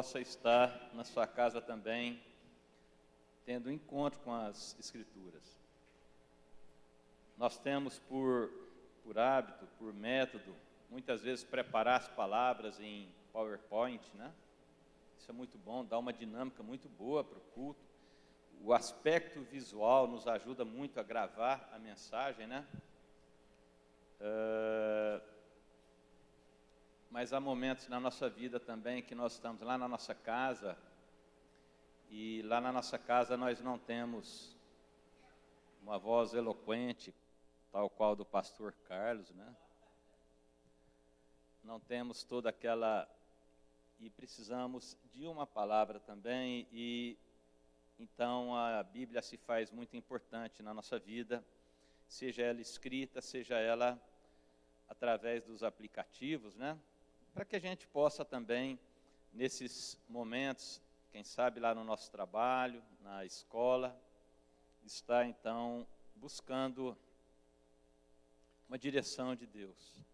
possa estar na sua casa também, tendo encontro com as Escrituras. Nós temos por hábito, por método, muitas vezes preparar as palavras em PowerPoint, né? Isso é muito bom, dá uma dinâmica muito boa para o culto. O aspecto visual nos ajuda muito a gravar a mensagem, né? Mas há momentos na nossa vida também que nós estamos lá na nossa casa, e lá na nossa casa nós não temos uma voz eloquente, tal qual do pastor Carlos, né? Não temos toda aquela... E precisamos de uma palavra também, e então a Bíblia se faz muito importante na nossa vida, seja ela escrita, seja ela através dos aplicativos, né? Para que a gente possa também, nesses momentos, quem sabe lá no nosso trabalho, na escola, estar então buscando uma direção de Deus.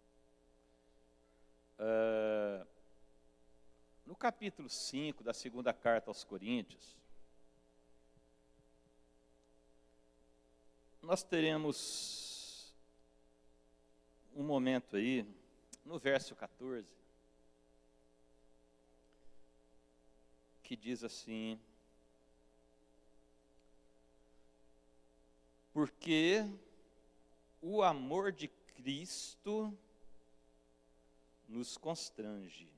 No capítulo 5 da segunda carta aos Coríntios, nós teremos um momento aí, no verso 14, que diz assim: porque o amor de Cristo nos constrange,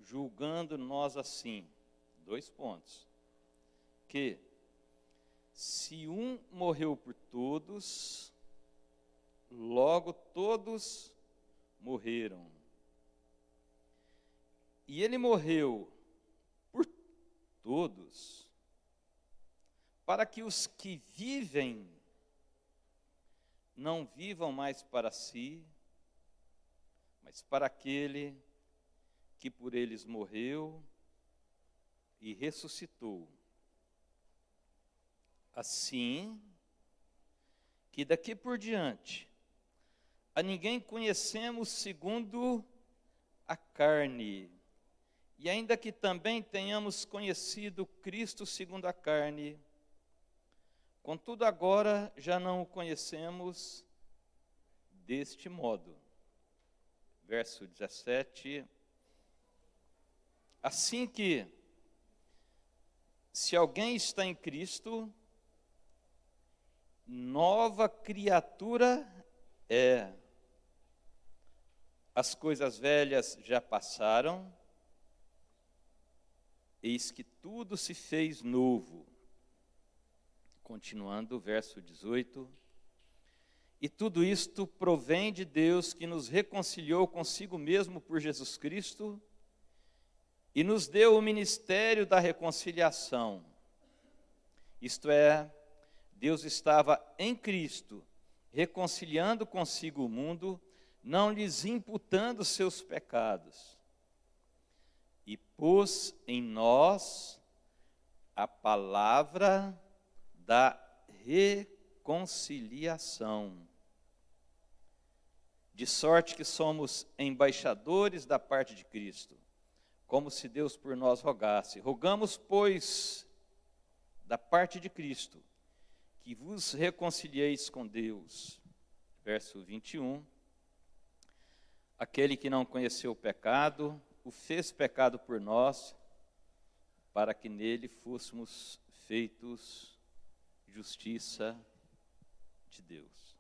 julgando nós assim, 2 pontos, que se um morreu por todos, logo todos morreram. E ele morreu por todos, para que os que vivem não vivam mais para si, mas para aquele que por eles morreu e ressuscitou. Assim, que daqui por diante, a ninguém conhecemos segundo a carne, e ainda que também tenhamos conhecido Cristo segundo a carne, contudo agora já não o conhecemos deste modo. Verso 17, assim que, se alguém está em Cristo, nova criatura é. As coisas velhas já passaram, eis que tudo se fez novo. Continuando o verso 18, e tudo isto provém de Deus, que nos reconciliou consigo mesmo por Jesus Cristo e nos deu o ministério da reconciliação. Isto é, Deus estava em Cristo, reconciliando consigo o mundo, não lhes imputando seus pecados, e pôs em nós a palavra da reconciliação, de sorte que somos embaixadores da parte de Cristo, como se Deus por nós rogasse. Rogamos, pois, da parte de Cristo, que vos reconcilieis com Deus. Verso 21, aquele que não conheceu o pecado, o fez pecado por nós, para que nele fôssemos feitos justiça de Deus.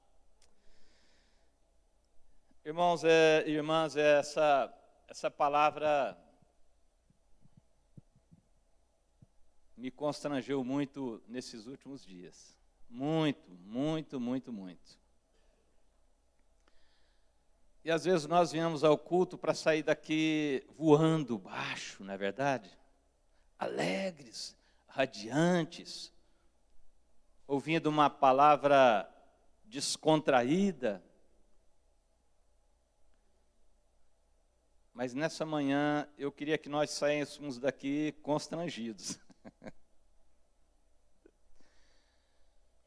Irmãos e irmãs, essa palavra me constrangeu muito nesses últimos dias. Muito, muito, muito, muito. E às vezes nós viemos ao culto para sair daqui voando baixo, não é verdade? Alegres, radiantes, ouvindo uma palavra descontraída. Mas nessa manhã eu queria que nós saíssemos daqui constrangidos.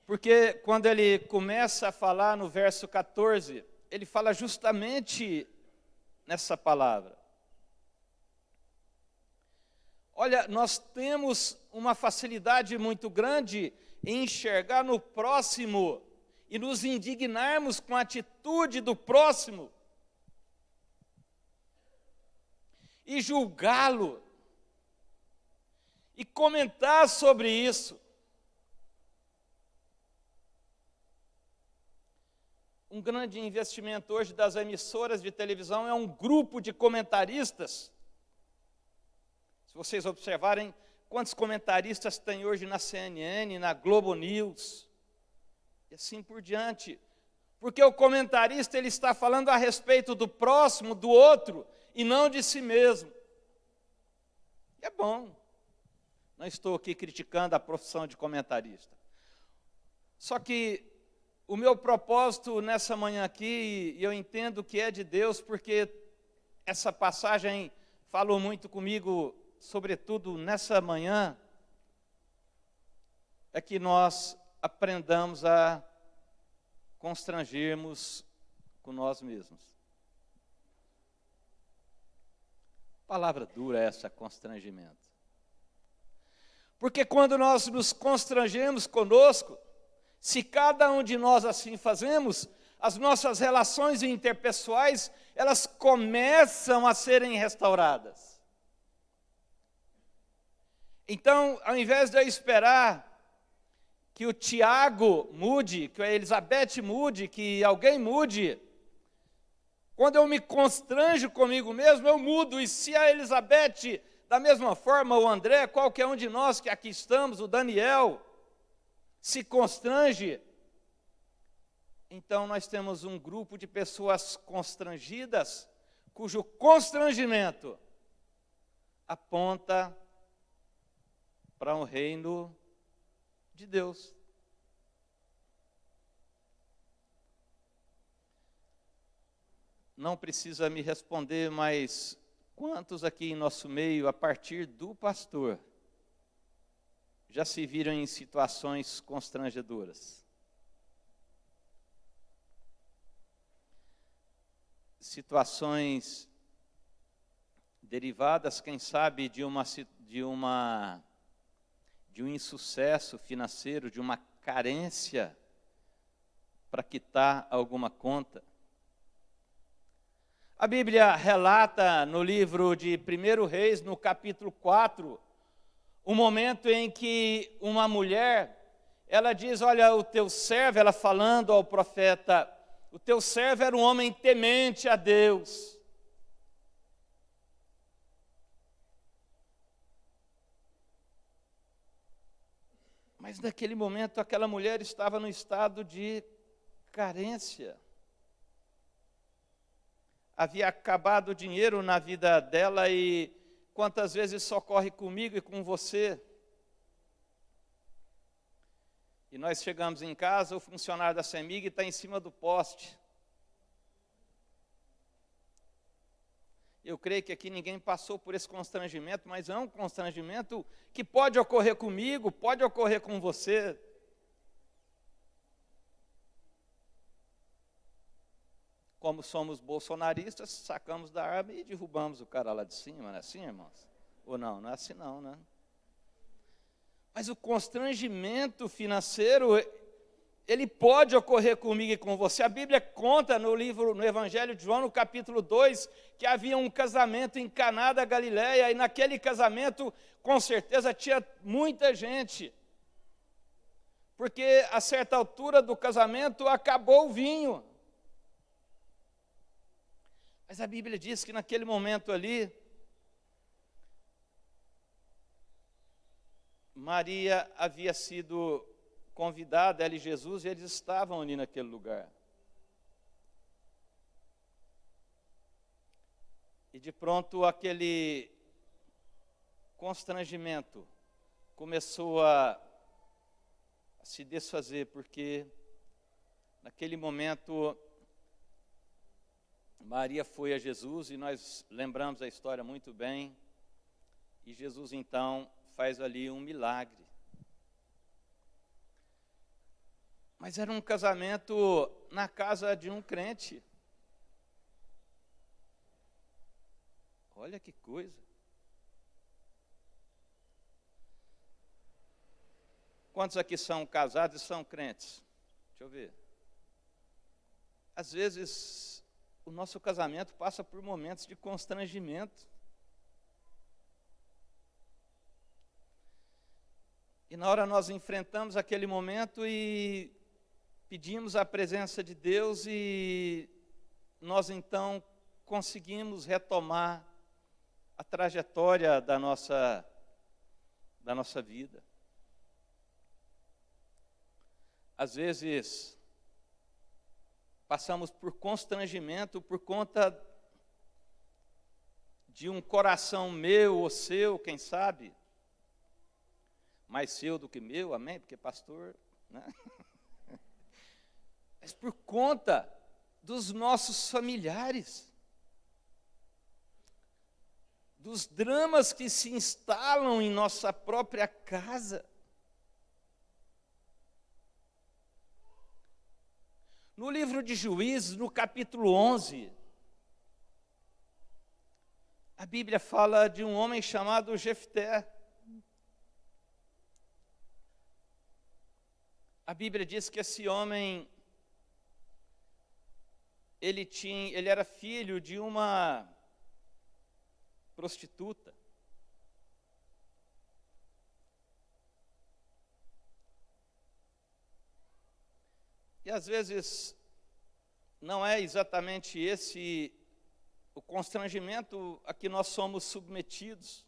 Porque quando ele começa a falar no verso 14, ele fala justamente nessa palavra. Olha, nós temos uma facilidade muito grande em enxergar no próximo e nos indignarmos com a atitude do próximo e julgá-lo e comentar sobre isso. Um grande investimento hoje das emissoras de televisão é um grupo de comentaristas. Se vocês observarem quantos comentaristas tem hoje na CNN, na Globo News, e assim por diante. Porque o comentarista ele está falando a respeito do próximo, do outro, e não de si mesmo. E é bom. Não estou aqui criticando a profissão de comentarista. Só que o meu propósito nessa manhã aqui, e eu entendo que é de Deus, porque essa passagem falou muito comigo, sobretudo nessa manhã, é que nós aprendamos a constrangermos com nós mesmos. Palavra dura essa, constrangimento. Porque quando nós nos constrangemos conosco, se cada um de nós assim fazemos, as nossas relações interpessoais, elas começam a serem restauradas. Então, ao invés de eu esperar que o Tiago mude, que a Elizabeth mude, que alguém mude, quando eu me constranjo comigo mesmo, eu mudo. E se a Elizabeth, da mesma forma, o André, qualquer um de nós que aqui estamos, o Daniel, se constrange, então nós temos um grupo de pessoas constrangidas, cujo constrangimento aponta para um reino de Deus. Não precisa me responder, mas quantos aqui em nosso meio, a partir do pastor, já se viram em situações constrangedoras? Situações derivadas, quem sabe, de um insucesso financeiro, de uma carência para quitar alguma conta. A Bíblia relata no livro de 1 Reis, no capítulo 4, um momento em que uma mulher, ela diz, olha, o teu servo, ela falando ao profeta, o teu servo era um homem temente a Deus. Mas naquele momento aquela mulher estava no estado de carência. Havia acabado o dinheiro na vida dela e quantas vezes socorre comigo e com você. E nós chegamos em casa, o funcionário da CEMIG está em cima do poste. Eu creio que aqui ninguém passou por esse constrangimento, mas é um constrangimento que pode ocorrer comigo, pode ocorrer com você. Como somos bolsonaristas, sacamos da arma e derrubamos o cara lá de cima, não é assim, irmãos? Ou não? Não é assim não, né? Mas o constrangimento financeiro, ele pode ocorrer comigo e com você. A Bíblia conta no Evangelho de João, no capítulo 2, que havia um casamento em Caná da Galileia, e naquele casamento, com certeza, tinha muita gente. Porque a certa altura do casamento acabou o vinho. Mas a Bíblia diz que naquele momento ali, Maria havia sido convidada, ela e Jesus, e eles estavam ali naquele lugar. E de pronto aquele constrangimento começou a se desfazer, porque naquele momento Maria foi a Jesus, e nós lembramos a história muito bem, e Jesus então faz ali um milagre. Mas era um casamento na casa de um crente. Olha que coisa. Quantos aqui são casados e são crentes? Deixa eu ver. Às vezes, o nosso casamento passa por momentos de constrangimento. E na hora nós enfrentamos aquele momento e pedimos a presença de Deus e nós então conseguimos retomar a trajetória da nossa vida. Às vezes, passamos por constrangimento por conta de um coração meu ou seu, quem sabe, mais seu do que meu, amém? Porque pastor, né? Mas por conta dos nossos familiares, dos dramas que se instalam em nossa própria casa. No livro de Juízes, no capítulo 11, a Bíblia fala de um homem chamado Jefté. A Bíblia diz que esse homem, ele era filho de uma prostituta. E às vezes não é exatamente esse o constrangimento a que nós somos submetidos.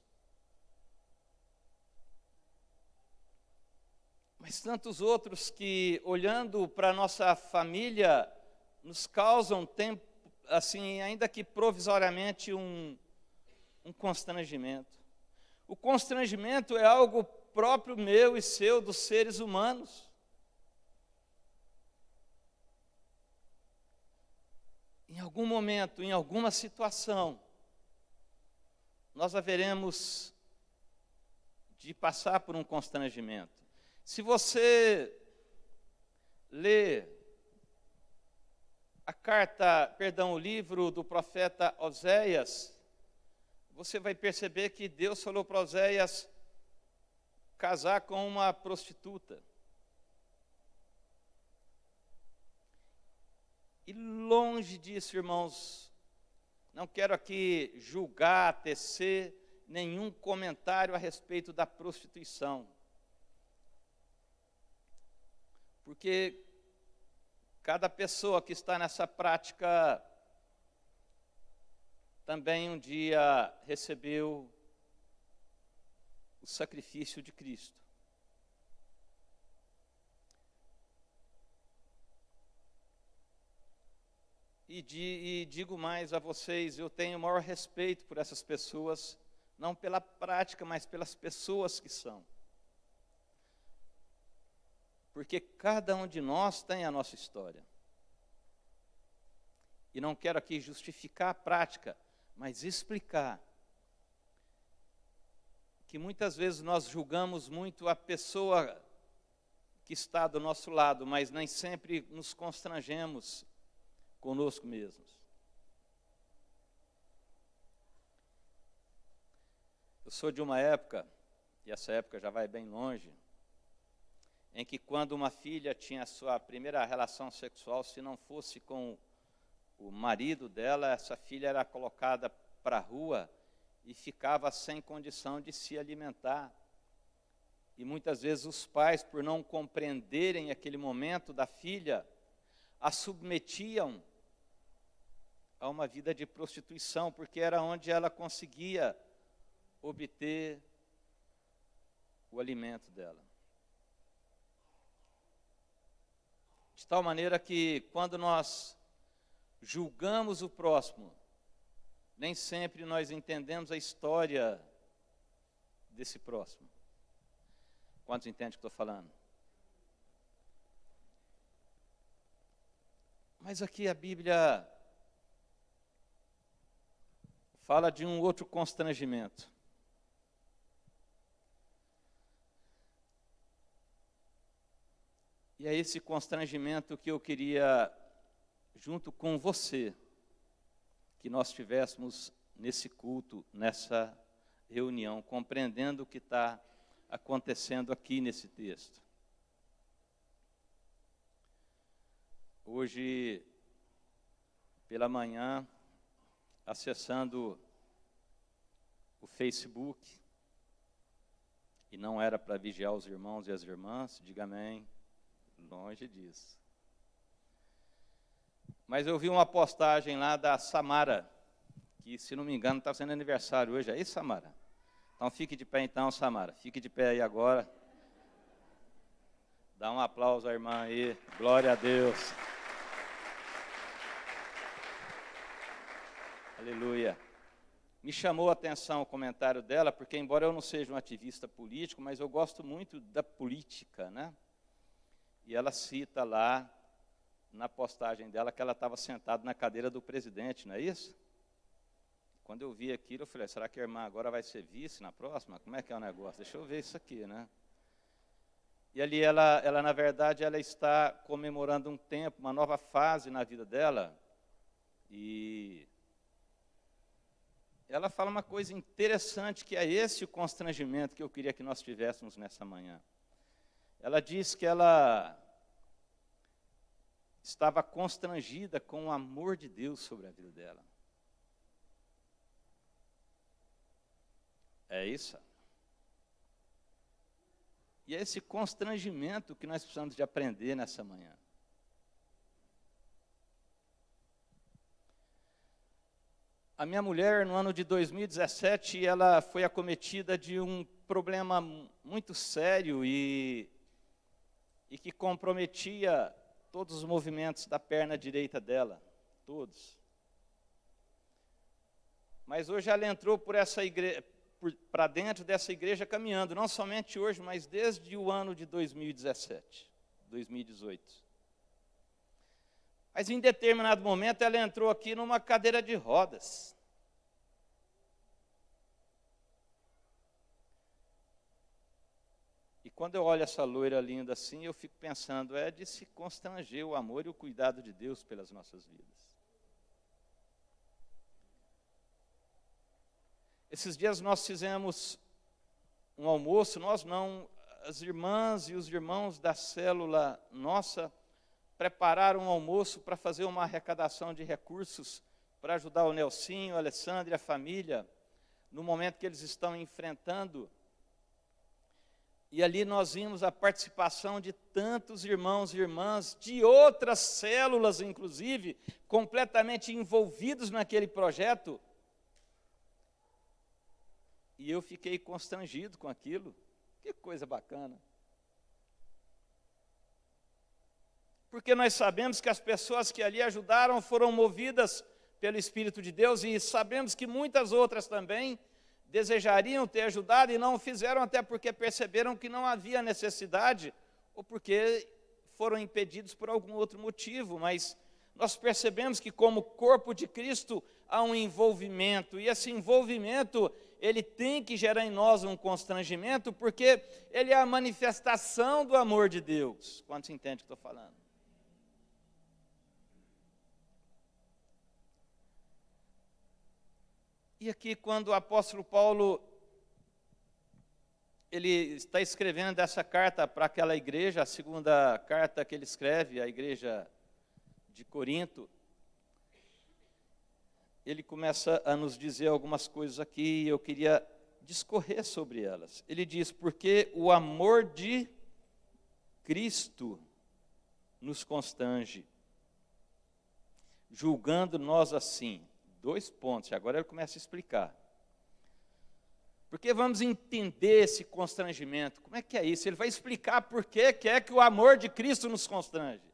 Mas tantos outros que, olhando para a nossa família, nos causam, assim, ainda que provisoriamente, um constrangimento. O constrangimento é algo próprio meu e seu, dos seres humanos. Em algum momento, em alguma situação, nós haveremos de passar por um constrangimento. Se você lê o livro do profeta Oséias, você vai perceber que Deus falou para Oséias casar com uma prostituta. E longe disso, irmãos, não quero aqui julgar, tecer nenhum comentário a respeito da prostituição. Porque cada pessoa que está nessa prática também um dia recebeu o sacrifício de Cristo. E digo mais a vocês, eu tenho o maior respeito por essas pessoas, não pela prática, mas pelas pessoas que são. Porque cada um de nós tem a nossa história. E não quero aqui justificar a prática, mas explicar que muitas vezes nós julgamos muito a pessoa que está do nosso lado, mas nem sempre nos constrangemos conosco mesmos. Eu sou de uma época, e essa época já vai bem longe, em que quando uma filha tinha a sua primeira relação sexual, se não fosse com o marido dela, essa filha era colocada para a rua e ficava sem condição de se alimentar. E muitas vezes os pais, por não compreenderem aquele momento da filha, a submetiam a uma vida de prostituição, porque era onde ela conseguia obter o alimento dela. De tal maneira que, quando nós julgamos o próximo, nem sempre nós entendemos a história desse próximo. Quantos entendem o que estou falando? Mas aqui a Bíblia fala de um outro constrangimento. E é esse constrangimento que eu queria, junto com você, que nós estivéssemos nesse culto, nessa reunião, compreendendo o que está acontecendo aqui nesse texto. Hoje, pela manhã, acessando o Facebook, e não era para vigiar os irmãos e as irmãs, diga amém, longe disso. Mas eu vi uma postagem lá da Samara, que, se não me engano, está sendo aniversário hoje. É isso, Samara? Então, fique de pé então, Samara. Fique de pé aí agora. Dá um aplauso à irmã aí. Glória a Deus. Aleluia. Me chamou a atenção o comentário dela, porque, embora eu não seja um ativista político, mas eu gosto muito da política, né? E ela cita lá, na postagem dela, que ela estava sentada na cadeira do presidente, não é isso? Quando eu vi aquilo, eu falei, será que a irmã agora vai ser vice na próxima? Como é que é o negócio? Deixa eu ver isso aqui, né? E ali ela na verdade, ela está comemorando um tempo, uma nova fase na vida dela. E ela fala uma coisa interessante, que é esse o constrangimento que eu queria que nós tivéssemos nessa manhã. Ela diz que ela estava constrangida com o amor de Deus sobre a vida dela. É isso. E é esse constrangimento que nós precisamos de aprender nessa manhã. A minha mulher, no ano de 2017, ela foi acometida de um problema muito sério e que comprometia todos os movimentos da perna direita dela, todos. Mas hoje ela entrou para dentro dessa igreja caminhando, não somente hoje, mas desde o ano de 2017, 2018. Mas em determinado momento ela entrou aqui numa cadeira de rodas. E quando eu olho essa loira linda assim, eu fico pensando, é de se constranger o amor e o cuidado de Deus pelas nossas vidas. Esses dias nós fizemos um almoço, nós não, as irmãs e os irmãos da célula nossa prepararam um almoço para fazer uma arrecadação de recursos para ajudar o Nelsinho, a Alessandra e a família, no momento que eles estão enfrentando. E ali nós vimos a participação de tantos irmãos e irmãs, de outras células, inclusive, completamente envolvidos naquele projeto. E eu fiquei constrangido com aquilo. Que coisa bacana. Porque nós sabemos que as pessoas que ali ajudaram foram movidas pelo Espírito de Deus, e sabemos que muitas outras também desejariam ter ajudado e não o fizeram, até porque perceberam que não havia necessidade, ou porque foram impedidos por algum outro motivo. Mas nós percebemos que, como corpo de Cristo, há um envolvimento, e esse envolvimento, ele tem que gerar em nós um constrangimento, porque ele é a manifestação do amor de Deus. Quantos entendem o que estou falando? E aqui, quando o apóstolo Paulo, ele está escrevendo essa carta para aquela igreja, a segunda carta que ele escreve, a igreja de Corinto, ele começa a nos dizer algumas coisas aqui, e eu queria discorrer sobre elas. Ele diz, porque o amor de Cristo nos constrange, julgando nós assim. 2 pontos, e agora ele começa a explicar. Porque vamos entender esse constrangimento. Como é que é isso? Ele vai explicar por que é que o amor de Cristo nos constrange.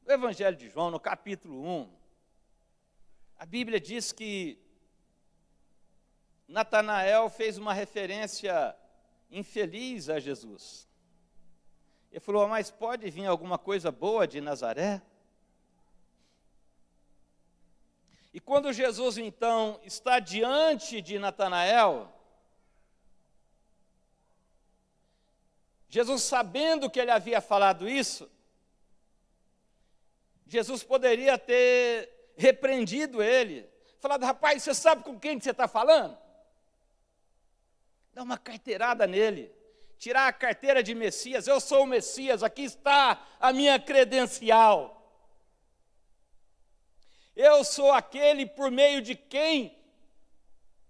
No Evangelho de João, no capítulo 1, a Bíblia diz que Natanael fez uma referência infeliz a Jesus. Ele falou, mas pode vir alguma coisa boa de Nazaré? E quando Jesus, então, está diante de Natanael, Jesus, sabendo que ele havia falado isso, Jesus poderia ter repreendido ele, falado, rapaz, você sabe com quem você está falando? Dá uma carteirada nele. tirar a carteira de Messias. Eu sou o Messias, aqui está a minha credencial. Eu sou aquele por meio de quem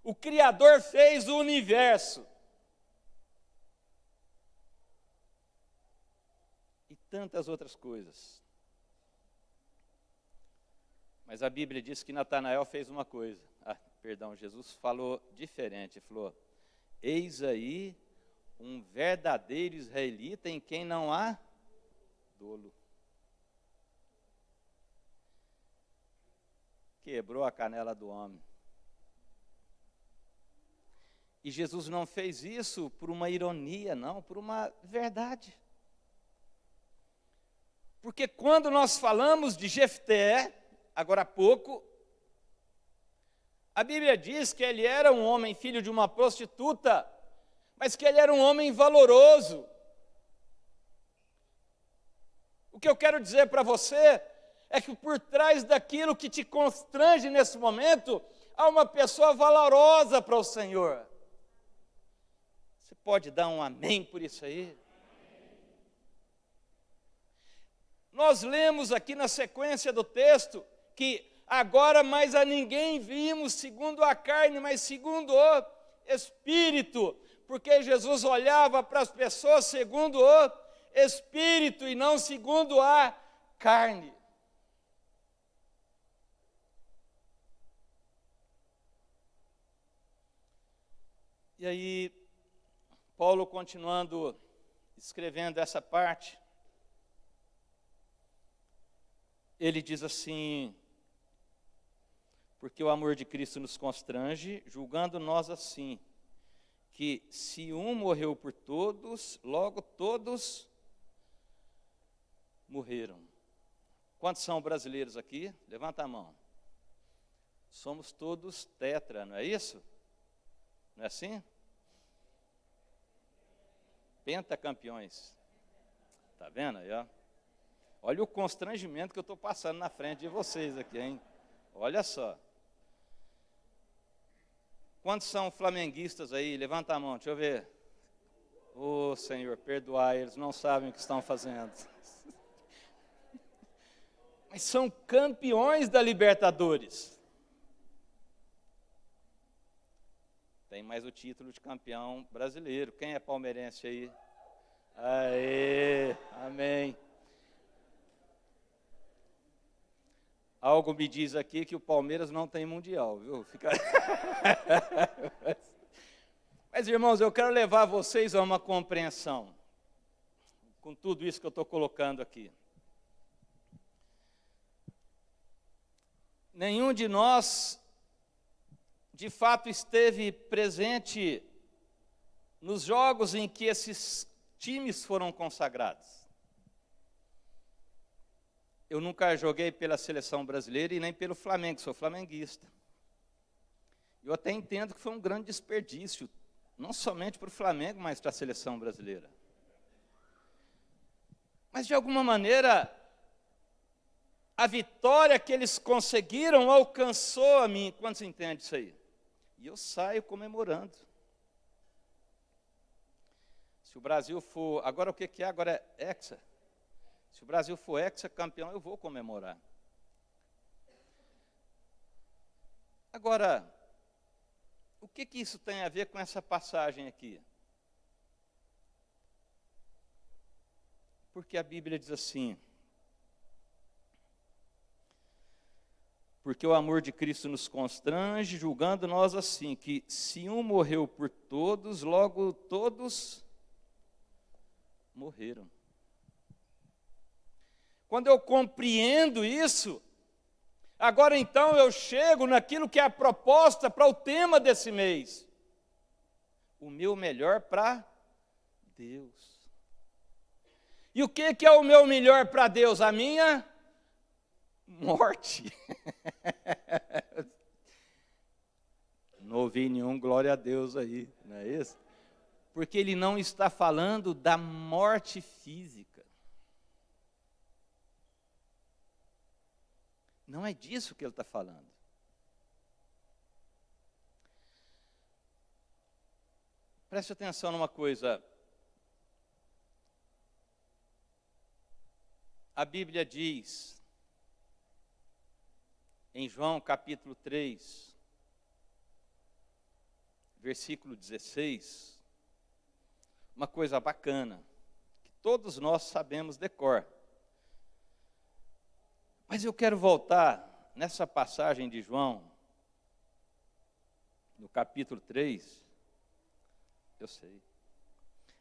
o Criador fez o universo. E tantas outras coisas. Mas a Bíblia diz que Natanael fez uma coisa. Jesus falou diferente. Ele falou, eis aí um verdadeiro israelita em quem não há dolo. Quebrou a canela do homem. E Jesus não fez isso por uma ironia, não, por uma verdade. Porque quando nós falamos de Jefté, agora há pouco, a Bíblia diz que ele era um homem filho de uma prostituta, mas que ele era um homem valoroso. O que eu quero dizer para você é que por trás daquilo que te constrange nesse momento, há uma pessoa valorosa para o Senhor. Você pode dar um amém por isso aí? Nós lemos aqui na sequência do texto que agora mais a ninguém vimos segundo a carne, mas segundo o Espírito, porque Jesus olhava para as pessoas segundo o Espírito e não segundo a carne. E aí, Paulo continuando escrevendo essa parte, ele diz assim, porque o amor de Cristo nos constrange, julgando nós assim, que se um morreu por todos, logo todos morreram. Quantos são brasileiros aqui? Levanta a mão. Somos todos tetra, não é isso? Não é assim? Pentacampeões. Está vendo aí, ó? Olha o constrangimento que eu estou passando na frente de vocês aqui, hein? Olha só. Quantos são flamenguistas aí? Levanta a mão, deixa eu ver. Ô, Senhor, perdoai, eles não sabem o que estão fazendo. Mas são campeões da Libertadores. Tem mais o título de campeão brasileiro. Quem é palmeirense aí? Aê, amém. Algo me diz aqui que o Palmeiras não tem mundial, viu? Fica... Mas, irmãos, eu quero levar vocês a uma compreensão com tudo isso que eu estou colocando aqui. Nenhum de nós, de fato, esteve presente nos jogos em que esses times foram consagrados. Eu nunca joguei pela seleção brasileira e nem pelo Flamengo, sou flamenguista. Eu até entendo que foi um grande desperdício, não somente para o Flamengo, mas para a seleção brasileira. Mas, de alguma maneira, a vitória que eles conseguiram alcançou a mim. Quantos entendem isso aí? E eu saio comemorando. Se o Brasil for... Agora o que é? Agora é hexa. Se o Brasil for hexacampeão, eu vou comemorar. Agora, o que isso tem a ver com essa passagem aqui? Porque a Bíblia diz assim, porque o amor de Cristo nos constrange, julgando nós assim, que se um morreu por todos, logo todos morreram. Quando eu compreendo isso, agora então eu chego naquilo que é a proposta para o tema desse mês. O meu melhor para Deus. E o que é o meu melhor para Deus? A minha morte. Não ouvi nenhum glória a Deus aí, não é isso? Porque ele não está falando da morte física. Não é disso que ele está falando. Preste atenção numa coisa. A Bíblia diz, em João capítulo 3, versículo 16, uma coisa bacana, que todos nós sabemos de cor. Mas eu quero voltar nessa passagem de João, no capítulo 3, eu sei,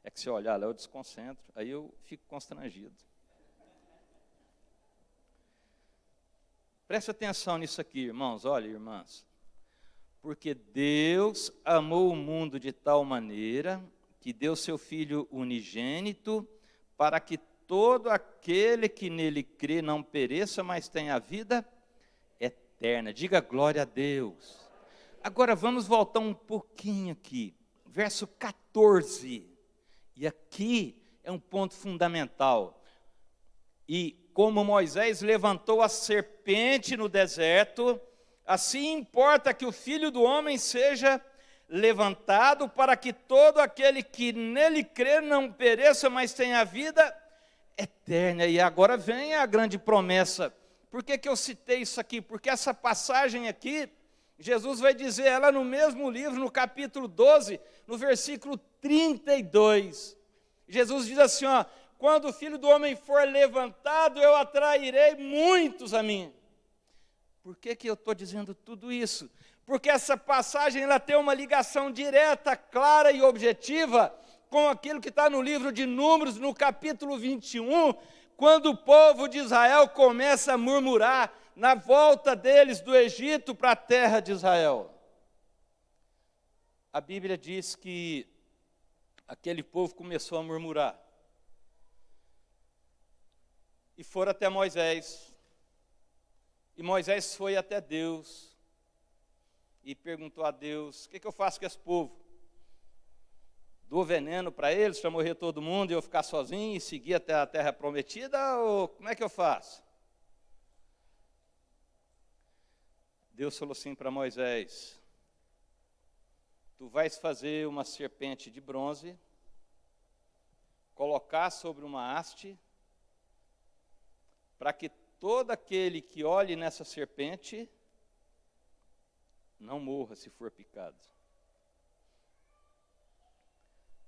é que se eu olhar lá eu desconcentro, aí eu fico constrangido. Preste atenção nisso aqui, irmãos, olha, irmãs. Porque Deus amou o mundo de tal maneira que deu seu Filho unigênito para que todo aquele que nele crê não pereça, mas tenha vida eterna. Diga glória a Deus. Agora vamos voltar um pouquinho aqui. Verso 14. E aqui é um ponto fundamental. E como Moisés levantou a serpente no deserto, assim importa que o Filho do Homem seja levantado para que todo aquele que nele crê não pereça, mas tenha vida eterna. E agora vem a grande promessa. Por que eu citei isso aqui? Porque essa passagem aqui, Jesus vai dizer ela no mesmo livro, no capítulo 12, no versículo 32. Jesus diz assim, ó, quando o Filho do Homem for levantado, eu atrairei muitos a mim. Por que eu estou dizendo tudo isso? Porque essa passagem ela tem uma ligação direta, clara e objetiva com aquilo que está no livro de Números, no capítulo 21, quando o povo de Israel começa a murmurar na volta deles do Egito para a terra de Israel. A Bíblia diz que aquele povo começou a murmurar. E foram até Moisés. E Moisés foi até Deus e perguntou a Deus, o que eu faço com esse povo? Dou veneno para eles, para morrer todo mundo e eu ficar sozinho e seguir até a terra prometida? Ou como é que eu faço? Deus falou assim para Moisés, tu vais fazer uma serpente de bronze, colocar sobre uma haste, para que todo aquele que olhe nessa serpente não morra se for picado.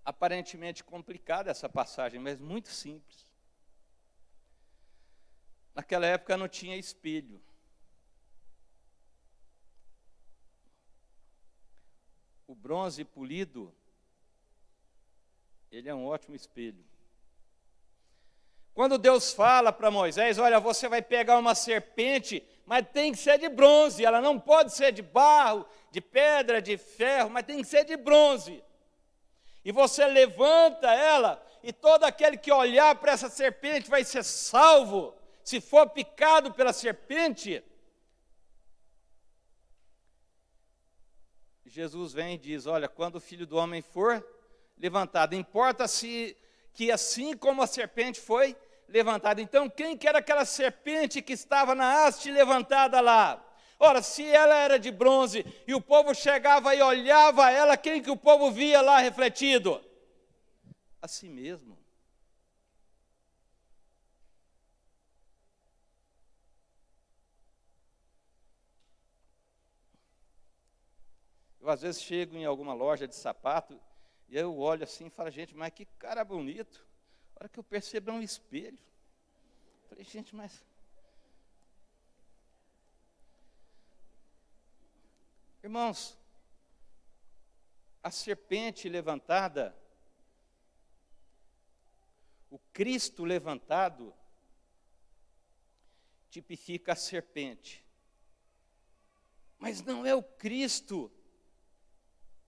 Aparentemente complicada essa passagem, mas muito simples. Naquela época não tinha espelho. O bronze polido, ele é um ótimo espelho. Quando Deus fala para Moisés, olha, você vai pegar uma serpente, mas tem que ser de bronze, ela não pode ser de barro, de pedra, de ferro, mas tem que ser de bronze. E você levanta ela, e todo aquele que olhar para essa serpente vai ser salvo. Se for picado pela serpente, Jesus vem e diz, olha, quando o Filho do Homem for levantado, importa-se que assim como a serpente foi levantada. Então, quem que era aquela serpente que estava na haste levantada lá? Ora, se ela era de bronze e o povo chegava e olhava ela, quem que o povo via lá refletido? A si mesmo. Eu às vezes chego em alguma loja de sapato e eu olho assim e falo, gente, mas que cara bonito. A hora que eu percebo é um espelho. Eu falei, gente, mas... Irmãos, a serpente levantada, o Cristo levantado, tipifica a serpente. Mas não é o Cristo,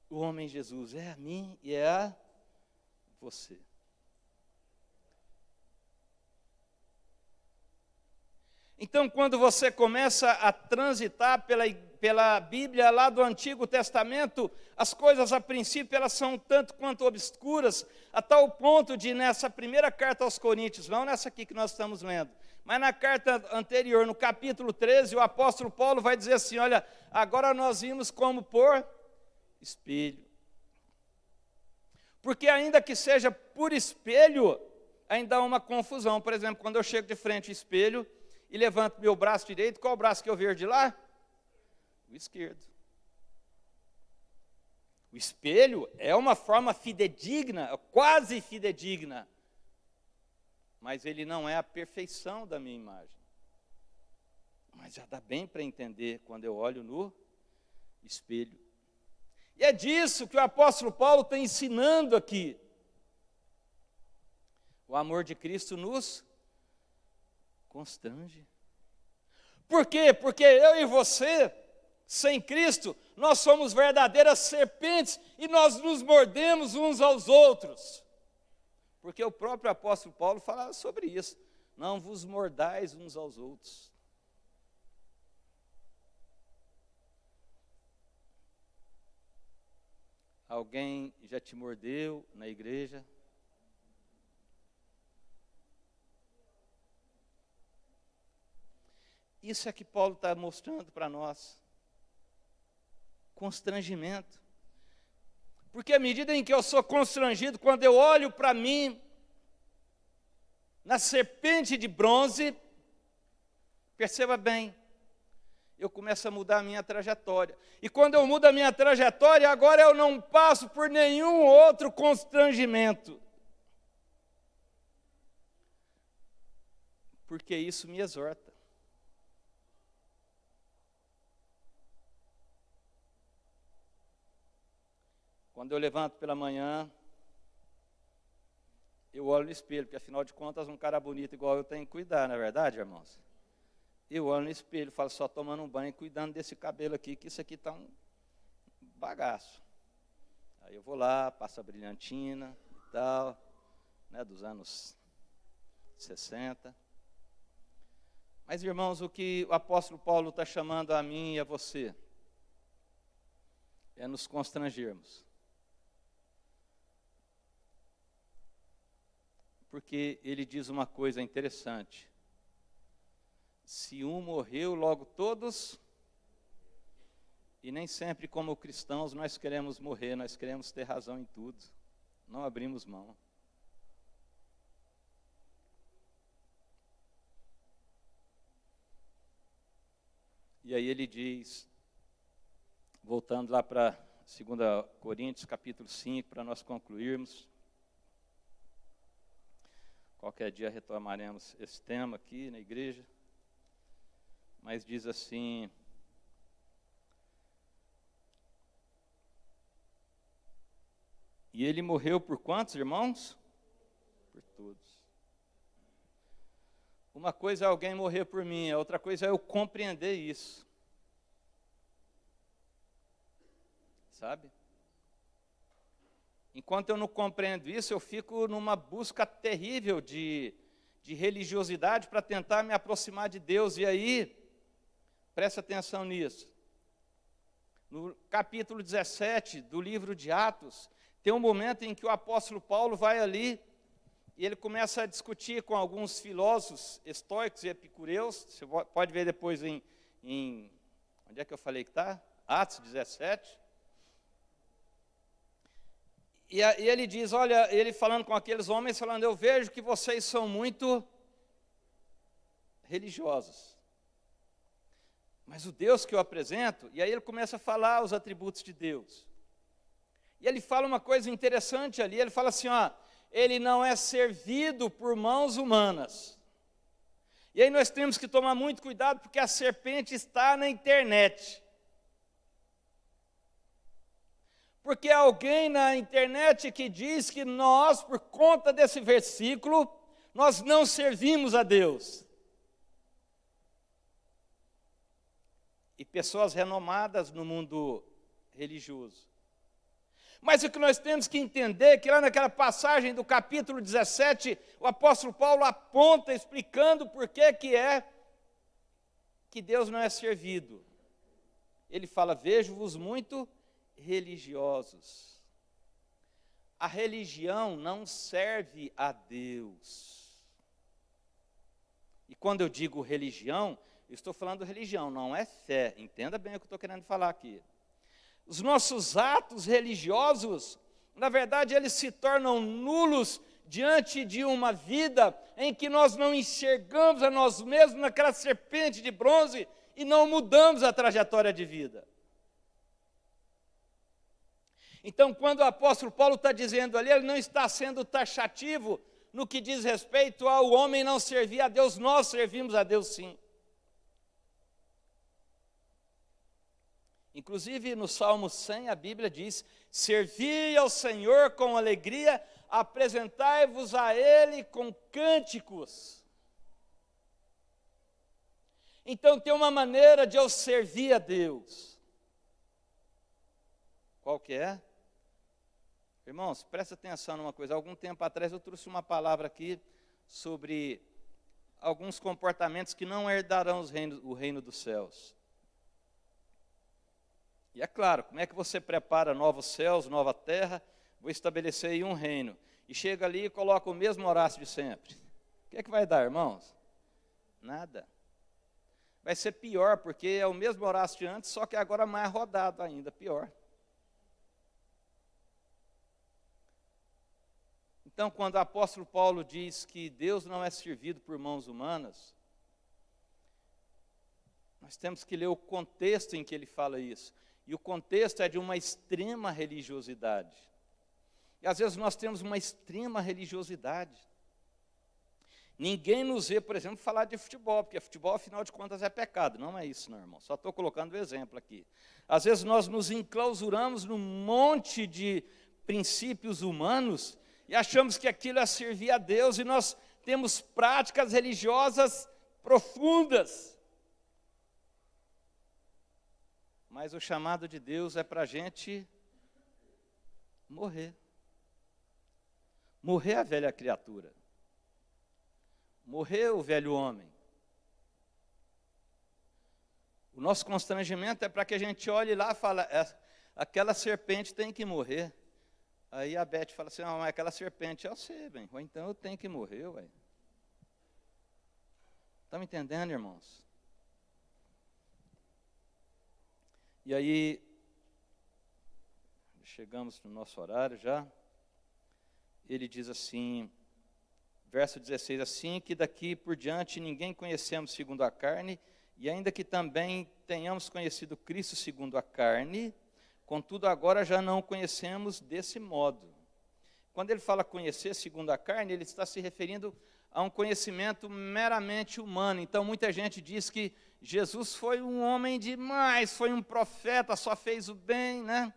o homem Jesus, é a mim e é a você. Então, quando você começa a transitar pela Bíblia lá do Antigo Testamento, as coisas a princípio elas são tanto quanto obscuras, a tal ponto de nessa primeira carta aos Coríntios, não nessa aqui que nós estamos lendo, mas na carta anterior, no capítulo 13, o apóstolo Paulo vai dizer assim, olha, agora nós vimos como por espelho. Porque ainda que seja por espelho, ainda há uma confusão. Por exemplo, quando eu chego de frente ao espelho e levanto meu braço direito, qual o braço que eu vejo de lá? O esquerdo. O espelho é uma forma fidedigna, quase fidedigna, mas ele não é a perfeição da minha imagem. Mas já dá bem para entender quando eu olho no espelho. E é disso que o apóstolo Paulo está ensinando aqui. O amor de Cristo nos constrange. Por quê? Porque eu e você, sem Cristo, nós somos verdadeiras serpentes e nós nos mordemos uns aos outros. Porque o próprio apóstolo Paulo fala sobre isso. Não vos mordais uns aos outros. Alguém já te mordeu na igreja? Isso é que Paulo está mostrando para nós. Constrangimento. Porque à medida em que eu sou constrangido, quando eu olho para mim, na serpente de bronze, perceba bem, eu começo a mudar a minha trajetória. E quando eu mudo a minha trajetória, agora eu não passo por nenhum outro constrangimento. Porque isso me exorta. Quando eu levanto pela manhã, eu olho no espelho, porque afinal de contas, um cara bonito igual eu tenho que cuidar, não é verdade, irmãos? Eu olho no espelho, falo só tomando um banho, cuidando desse cabelo aqui, que isso aqui está um bagaço. Aí eu vou lá, passo a brilhantina e tal, né, dos anos 60. Mas, irmãos, o que o apóstolo Paulo está chamando a mim e a você é nos constrangermos. Porque ele diz uma coisa interessante. Se um morreu, logo todos. E nem sempre, como cristãos, nós queremos morrer, nós queremos ter razão em tudo. Não abrimos mão. E aí ele diz, voltando lá para 2 Coríntios, capítulo 5, para nós concluirmos. Qualquer dia retomaremos esse tema aqui na igreja. Mas diz assim: e ele morreu por quantos, irmãos? Por todos. Uma coisa é alguém morrer por mim, a outra coisa é eu compreender isso. Sabe? Enquanto eu não compreendo isso, eu fico numa busca terrível de religiosidade para tentar me aproximar de Deus. E aí, preste atenção nisso. No capítulo 17 do livro de Atos, tem um momento em que o apóstolo Paulo vai ali e ele começa a discutir com alguns filósofos estoicos e epicureus. Você pode ver depois em onde é que eu falei que está? Atos 17. E ele diz, olha, ele falando com aqueles homens, falando, eu vejo que vocês são muito religiosos. Mas o Deus que eu apresento, e aí ele começa a falar os atributos de Deus. E ele fala uma coisa interessante ali, ele fala assim, ó, ele não é servido por mãos humanas. E aí nós temos que tomar muito cuidado, porque a serpente está na internet. Porque alguém na internet que diz que nós, por conta desse versículo, nós não servimos a Deus. E pessoas renomadas no mundo religioso. Mas o que nós temos que entender é que lá naquela passagem do capítulo 17, o apóstolo Paulo aponta explicando por que é que Deus não é servido. Ele fala, vejo-vos muito religiosos. A religião não serve a Deus. E quando eu digo religião, eu estou falando religião, não é fé. Entenda bem o que eu estou querendo falar aqui. Os nossos atos religiosos, na verdade, eles se tornam nulos diante de uma vida em que nós não enxergamos a nós mesmos naquela serpente de bronze e não mudamos a trajetória de vida. Então, quando o apóstolo Paulo está dizendo ali, ele não está sendo taxativo no que diz respeito ao homem não servir a Deus, nós servimos a Deus sim. Inclusive no Salmo 100 a Bíblia diz: servi ao Senhor com alegria, apresentai-vos a Ele com cânticos. Então tem uma maneira de eu servir a Deus. Qual que é? Irmãos, presta atenção numa coisa. Algum tempo atrás eu trouxe uma palavra aqui sobre alguns comportamentos que não herdarão o reino dos céus. E é claro, como é que você prepara novos céus, nova terra? Vou estabelecer aí um reino. E chega ali e coloca o mesmo Horácio de sempre. O que é que vai dar, irmãos? Nada. Vai ser pior, porque é o mesmo Horácio de antes, só que agora mais rodado ainda, pior. Então, quando o apóstolo Paulo diz que Deus não é servido por mãos humanas, nós temos que ler o contexto em que ele fala isso. E o contexto é de uma extrema religiosidade. E às vezes nós temos uma extrema religiosidade. Ninguém nos vê, por exemplo, falar de futebol, porque futebol, afinal de contas, é pecado. Não é isso, não, irmão. Só estou colocando o exemplo aqui. Às vezes nós nos enclausuramos num monte de princípios humanos e achamos que aquilo é servir a Deus, e nós temos práticas religiosas profundas. Mas o chamado de Deus é para a gente morrer. Morrer a velha criatura. Morrer o velho homem. O nosso constrangimento é para que a gente olhe lá e fale: aquela serpente tem que morrer. Aí a Beth fala assim: não, mas aquela serpente eu sei, bem, ou então eu tenho que morrer, ué. Estão me entendendo, irmãos? E aí, chegamos no nosso horário já. Ele diz assim, verso 16, assim que daqui por diante ninguém conhecemos segundo a carne, e ainda que também tenhamos conhecido Cristo segundo a carne, contudo agora já não o conhecemos desse modo. Quando ele fala conhecer segundo a carne, ele está se referindo a um conhecimento meramente humano. Então muita gente diz que Jesus foi um homem demais, foi um profeta, só fez o bem, né?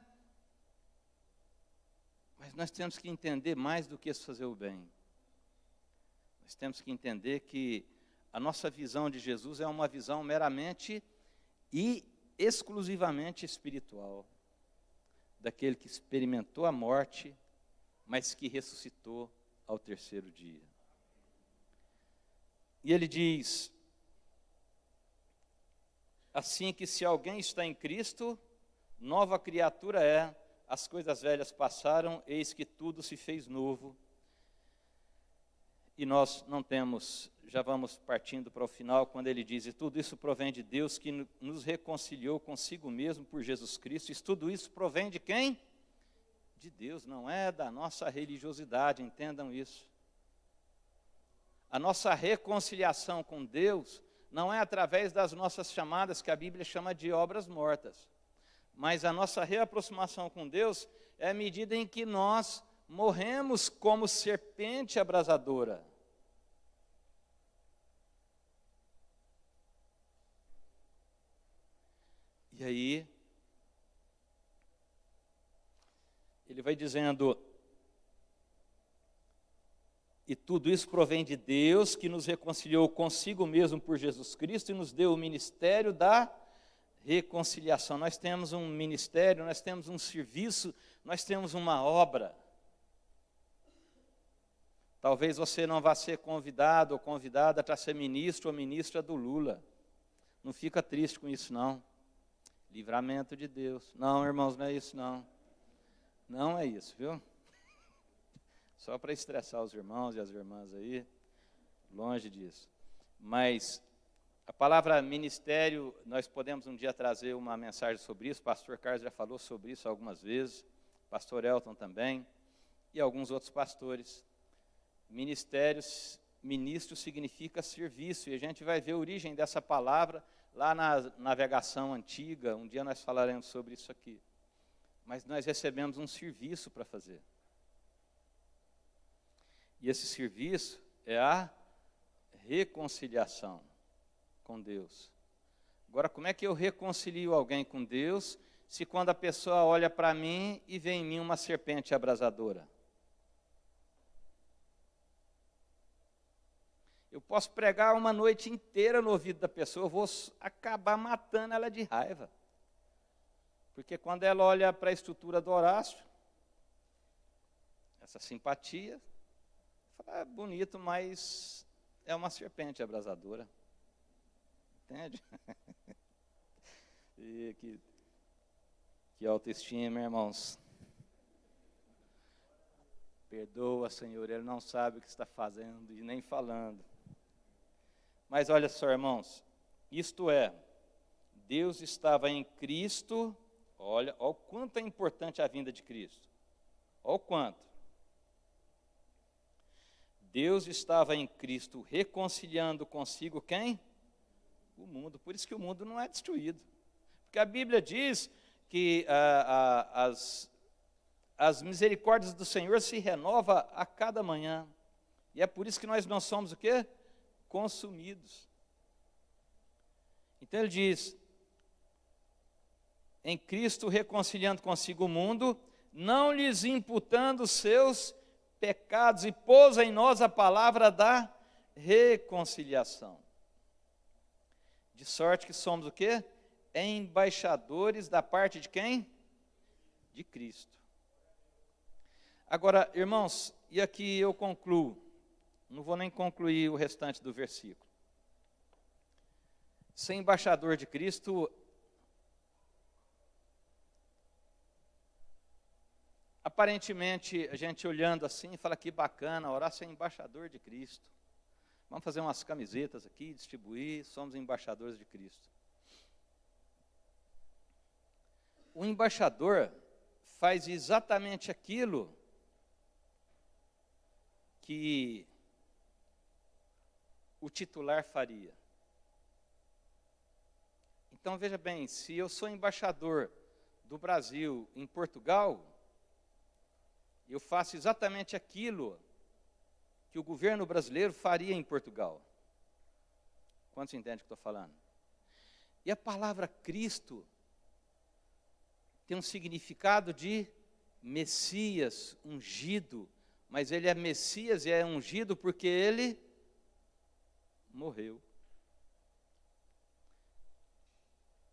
Mas nós temos que entender mais do que isso fazer o bem. Nós temos que entender que a nossa visão de Jesus é uma visão meramente e exclusivamente espiritual. Daquele que experimentou a morte, mas que ressuscitou ao terceiro dia. E ele diz, assim que se alguém está em Cristo, nova criatura é, as coisas velhas passaram, eis que tudo se fez novo. E nós não temos, já vamos partindo para o final, quando ele diz, e tudo isso provém de Deus, que nos reconciliou consigo mesmo por Jesus Cristo. E tudo isso provém de quem? De Deus, não é da nossa religiosidade, entendam isso. A nossa reconciliação com Deus não é através das nossas chamadas, que a Bíblia chama de obras mortas. Mas a nossa reaproximação com Deus é a medida em que nós morremos como serpente abrasadora. E aí, ele vai dizendo, e tudo isso provém de Deus, que nos reconciliou consigo mesmo por Jesus Cristo e nos deu o ministério da reconciliação. Nós temos um ministério, nós temos um serviço, nós temos uma obra. Talvez você não vá ser convidado ou convidada para ser ministro ou ministra do Lula. Não fica triste com isso, não. Livramento de Deus. Não, irmãos, não é isso, não. Não é isso, viu? Só para estressar os irmãos e as irmãs aí, longe disso. Mas a palavra ministério, nós podemos um dia trazer uma mensagem sobre isso. O pastor Carlos já falou sobre isso algumas vezes, pastor Elton também, e alguns outros pastores. Ministro significa serviço, e a gente vai ver a origem dessa palavra lá na navegação antiga. Um dia nós falaremos sobre isso aqui. Mas nós recebemos um serviço para fazer. E esse serviço é a reconciliação com Deus. Agora, como é que eu reconcilio alguém com Deus, se quando a pessoa olha para mim e vê em mim uma serpente abrasadora? Eu posso pregar uma noite inteira no ouvido da pessoa, eu vou acabar matando ela de raiva. Porque quando ela olha para a estrutura do Horácio, essa simpatia, fala, é bonito, mas é uma serpente abrasadora. Entende? E que autoestima, irmãos. Perdoa, Senhor, ele não sabe o que está fazendo e nem falando. Mas olha só, irmãos, isto é, Deus estava em Cristo, olha o quanto é importante a vinda de Cristo. Olha o quanto. Deus estava em Cristo reconciliando consigo quem? O mundo. Por isso que o mundo não é destruído. Porque a Bíblia diz que as misericórdias do Senhor se renovam a cada manhã. E é por isso que nós não somos o quê? Consumidos. Então ele diz, em Cristo reconciliando consigo o mundo, não lhes imputando os seus pecados, e pôs em nós a palavra da reconciliação. De sorte que somos o quê? Embaixadores da parte de quem? De Cristo. Agora, irmãos, e aqui eu concluo. Não vou nem concluir o restante do versículo. Ser embaixador de Cristo, aparentemente, a gente olhando assim, fala que bacana, orar ser embaixador de Cristo. Vamos fazer umas camisetas aqui, distribuir, somos embaixadores de Cristo. O embaixador faz exatamente aquilo que o titular faria. Então, veja bem, se eu sou embaixador do Brasil em Portugal, eu faço exatamente aquilo que o governo brasileiro faria em Portugal. Quantos entendem o que estou falando? E a palavra Cristo tem um significado de Messias, ungido, mas ele é Messias e é ungido porque ele morreu.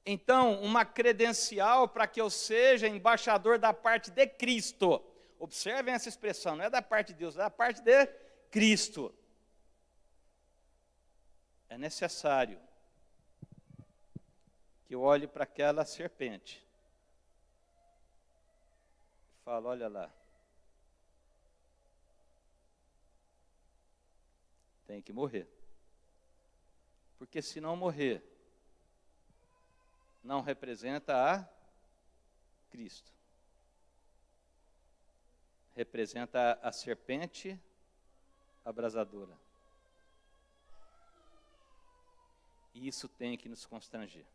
Então, uma credencial para que eu seja embaixador da parte de Cristo. Observem essa expressão, não é da parte de Deus, é da parte de Cristo. É necessário que eu olhe para aquela serpente e fale, olha lá, tem que morrer. Porque se não morrer, não representa a Cristo. Representa a serpente abrasadora. E isso tem que nos constranger.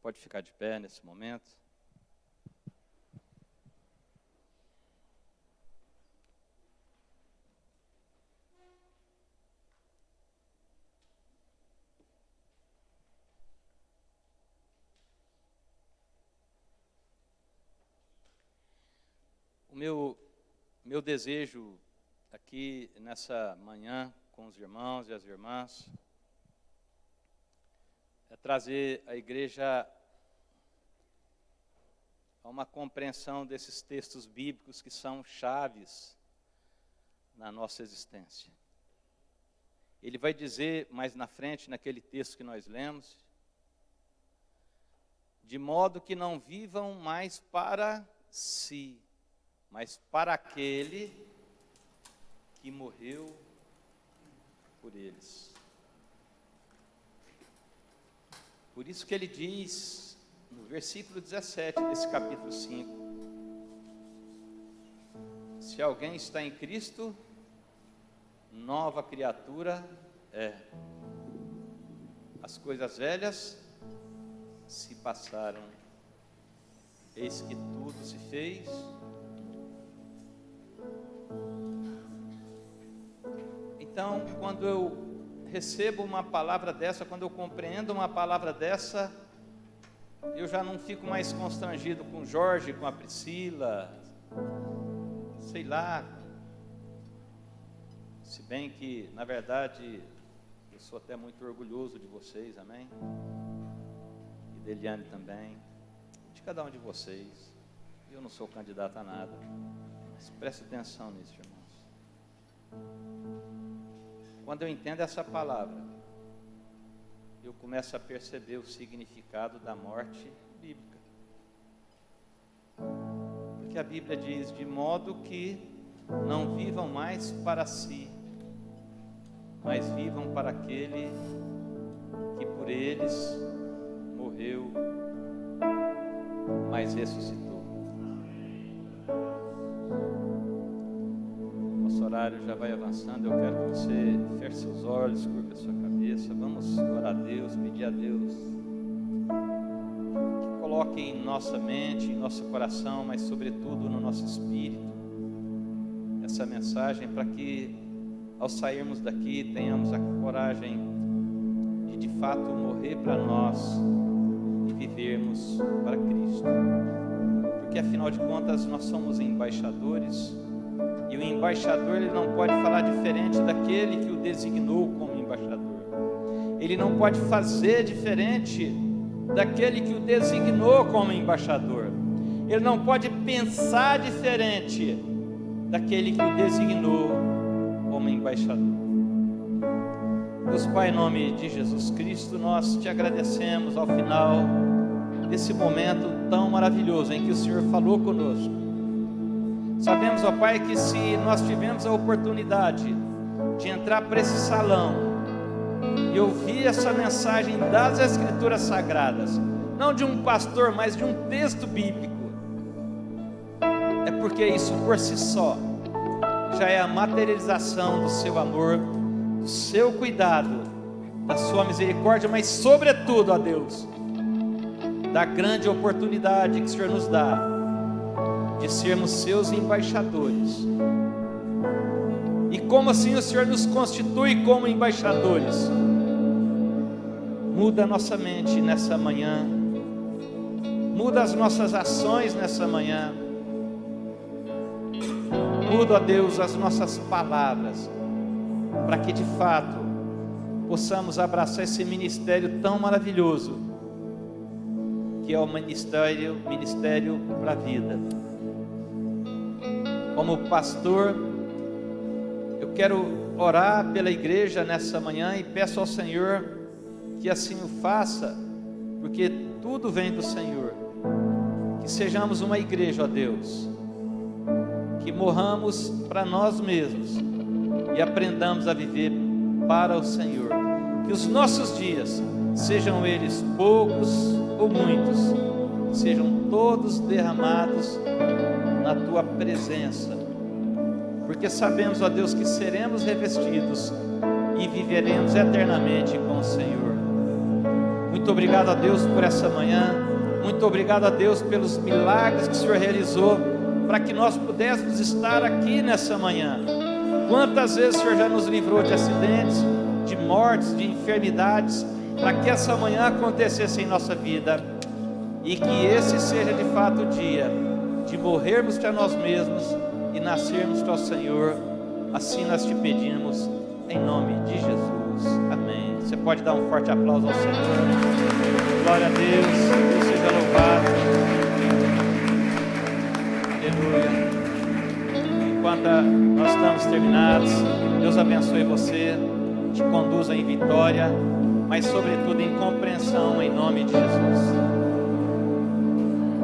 Pode ficar de pé nesse momento. O meu desejo aqui nessa manhã com os irmãos e as irmãs é trazer a igreja a uma compreensão desses textos bíblicos que são chaves na nossa existência. Ele vai dizer mais na frente, naquele texto que nós lemos, de modo que não vivam mais para si, mas para aquele que morreu por eles. Por isso que ele diz, no versículo 17 desse capítulo 5, Se alguém está em Cristo, nova criatura é. As coisas velhas se passaram, eis que tudo se fez. Então, quando eu recebo uma palavra dessa, quando eu compreendo uma palavra dessa, eu já não fico mais constrangido com o Jorge, com a Priscila, sei lá. Se bem que, na verdade, eu sou até muito orgulhoso de vocês, amém? E de Eliane também, de cada um de vocês. Eu não sou candidato a nada, mas preste atenção nisso, irmãos. Quando eu entendo essa palavra, eu começo a perceber o significado da morte bíblica. Porque a Bíblia diz, de modo que não vivam mais para si, mas vivam para aquele que por eles morreu, mas ressuscitou. Nosso horário já vai avançando, eu quero que você feche seus olhos, curva a sua cabeça, vamos orar a Deus, pedir a Deus que coloque em nossa mente, em nosso coração, mas sobretudo no nosso espírito, essa mensagem para que ao sairmos daqui tenhamos a coragem de fato morrer para nós e vivermos para Cristo, porque afinal de contas nós somos embaixadores, e o embaixador ele não pode falar diferente daquele que o designou como embaixador, ele não pode fazer diferente daquele que o designou como embaixador, ele não pode pensar diferente daquele que o designou como embaixador. Deus Pai, em nome de Jesus Cristo, nós te agradecemos ao final desse momento tão maravilhoso em que o Senhor falou conosco. Sabemos, ó Pai, que se nós tivemos a oportunidade de entrar para esse salão e ouvir essa mensagem das Escrituras Sagradas, não de um pastor, mas de um texto bíblico, é porque isso por si só já é a materialização do seu amor, do seu cuidado, da sua misericórdia, mas sobretudo, ó Deus, da grande oportunidade que o Senhor nos dá de sermos seus embaixadores. E como assim o Senhor nos constitui como embaixadores? Muda a nossa mente nessa manhã, muda as nossas ações nessa manhã, muda, ó Deus, as nossas palavras, para que de fato possamos abraçar esse ministério tão maravilhoso, que é o ministério para a vida. Como pastor, eu quero orar pela igreja nessa manhã e peço ao Senhor que assim o faça, porque tudo vem do Senhor. Que sejamos uma igreja, ó Deus, que morramos para nós mesmos e aprendamos a viver para o Senhor. Que os nossos dias, sejam eles poucos ou muitos, sejam todos derramados na Tua presença, porque sabemos, ó Deus, que seremos revestidos e viveremos eternamente com o Senhor. Muito obrigado a Deus por essa manhã, muito obrigado a Deus pelos milagres que o Senhor realizou, para que nós pudéssemos estar aqui nessa manhã. Quantas vezes o Senhor já nos livrou de acidentes, de mortes, de enfermidades, para que essa manhã acontecesse em nossa vida, e que esse seja de fato o dia de morrermos para nós mesmos e nascermos para o Senhor. Assim nós te pedimos, em nome de Jesus, amém. Você pode dar um forte aplauso ao Senhor. Glória a Deus, Deus seja louvado. Aleluia. Enquanto nós estamos terminados, Deus abençoe você, te conduza em vitória, mas sobretudo em compreensão, em nome de Jesus.